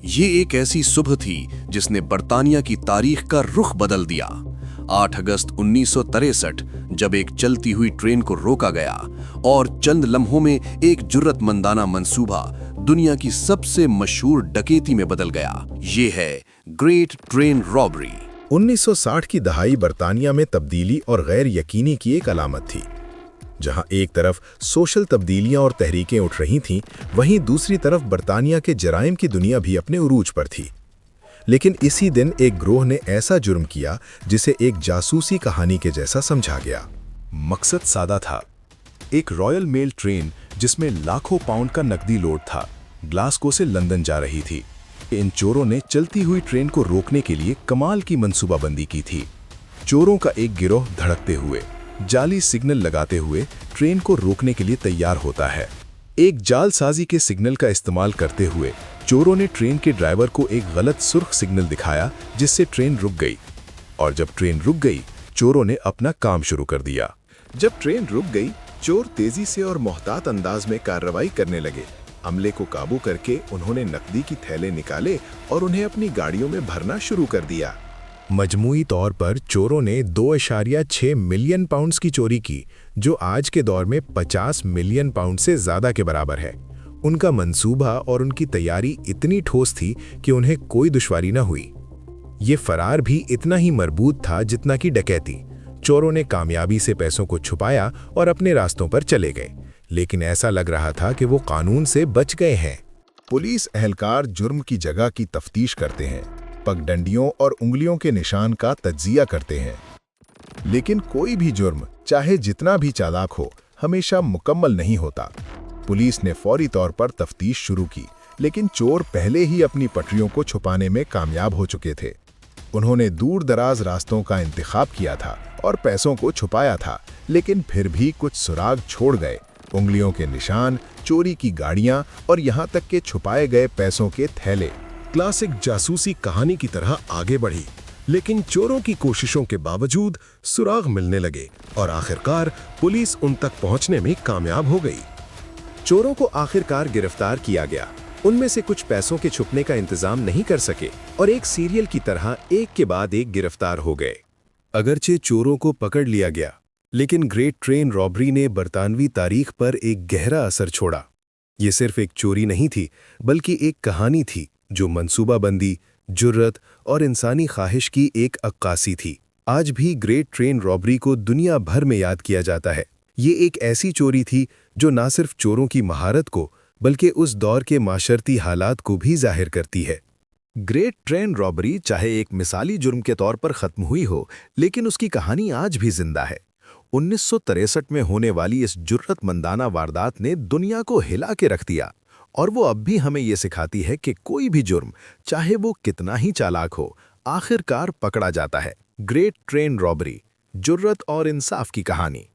ये एक ऐसी सुबह थी जिसने बर्तानिया की तारीख का रुख बदल दिया। 8 अगस्त 1963 जब एक चलती हुई ट्रेन को रोका गया और चंद लम्हों में एक जुर्रतमंदाना मंसूबा दुनिया की सबसे मशहूर डकैती में बदल गया। ये है ग्रेट ट्रेन रॉबरी। 1960 की दहाई बर्तानिया में तब्दीली और गैर यकीनी की एक अलामत थी। जहां एक तरफ सोशल तब्दीलियां और तहरीकें उठ रही थीं, वहीं दूसरी तरफ बर्तानिया के जराइम की दुनिया भी अपने उरूज पर थी। लेकिन इसी दिन एक गिरोह ने ऐसा जुर्म किया जिसे एक जासूसी कहानी के जैसा समझा गया। मकसद सादा था। एक रॉयल मेल ट्रेन जिसमें लाखों पाउंड का नकदी लोड था, ग्लासगो से लंदन जा रही थी। इन चोरों ने चलती हुई ट्रेन को रोकने के लिए कमाल की मंसूबाबंदी की थी। चोरों का एक गिरोह धड़कते हुए, जाली सिग्नल लगाते हुए ट्रेन को रोकने के लिए तैयार होता है। एक जालसाजी के सिग्नल का इस्तेमाल करते हुए चोरों ने ट्रेन के ड्राइवर को एक गलत सुर्ख सिग्नल दिखाया, जिससे ट्रेन रुक गई। और जब ट्रेन रुक गई, चोरों ने अपना काम शुरू कर दिया। जब ट्रेन रुक गई, चोर तेजी से और मोहतात अंदाज में कार्रवाई करने लगे। अमले को काबू करके उन्होंने नकदी की थैले निकाले और उन्हें अपनी गाड़ियों में भरना शुरू कर दिया। मजमूई तौर पर चोरों ने 2.6 मिलियन पाउंड्स की चोरी की, जो आज के दौर में 50 मिलियन पाउंड से ज्यादा के बराबर है। उनका मंसूबा और उनकी तैयारी इतनी ठोस थी कि उन्हें कोई दुश्वारी न हुई। ये फरार भी इतना ही मजबूत था जितना कि डकैती। चोरों ने कामयाबी से पैसों को छुपाया और अपने रास्तों पर चले गए, लेकिन ऐसा लग रहा था कि वो कानून से बच गए हैं। पुलिस एहलकार जुर्म की जगह की तफ्तीश करते हैं, पगडंडियों और उंगलियों के निशान का तज्जिया करते हैं। लेकिन कोई भी जुर्म, चाहे जितना भी चालाक हो, हमेशा मुकम्मल नहीं होता। पुलिस ने फौरी तौर पर तफ्तीश शुरू की, लेकिन चोर पहले ही अपनी पटरियों को छुपाने में कामयाब हो चुके थे। उन्होंने दूर दराज रास्तों का इंतखाब किया था और पैसों को छुपाया था, लेकिन फिर भी कुछ सुराग छोड़ गए। उंगलियों के निशान, चोरी की गाड़ियां और यहाँ तक के छुपाए गए पैसों के थैले। क्लासिक जासूसी कहानी की तरह आगे बढ़ी, लेकिन चोरों की कोशिशों के बावजूद सुराग मिलने लगे और आखिरकार पुलिस उन तक पहुंचने में कामयाब हो गई। चोरों को आखिरकार गिरफ्तार किया गया। उनमें से कुछ पैसों के छुपने का इंतजाम नहीं कर सके और एक सीरियल की तरह एक के बाद एक गिरफ्तार हो गए। अगरचे चोरों को पकड़ लिया गया, लेकिन ग्रेट ट्रेन रॉबरी ने बरतानवी तारीख पर एक गहरा असर छोड़ा। ये सिर्फ एक चोरी नहीं थी, बल्कि एक कहानी थी जो मंसूबाबंदी, जुर्रत और इंसानी ख्वाहिश की एक अक्कासी थी। आज भी ग्रेट ट्रेन रॉबरी को दुनिया भर में याद किया जाता है। ये एक ऐसी चोरी थी जो न सिर्फ चोरों की महारत को, बल्कि उस दौर के माशरती हालात को भी जाहिर करती है। ग्रेट ट्रेन रॉबरी चाहे एक मिसाली जुर्म के तौर पर खत्म हुई हो, लेकिन उसकी कहानी आज भी जिंदा है। 1963 में होने वाली इस जुर्रतमंदाना वारदात ने दुनिया को हिला के रख दिया, और वो अब भी हमें ये सिखाती है कि कोई भी जुर्म, चाहे वो कितना ही चालाक हो, आखिरकार पकड़ा जाता है। ग्रेट ट्रेन रॉबरी, जुर्रत और इंसाफ की कहानी।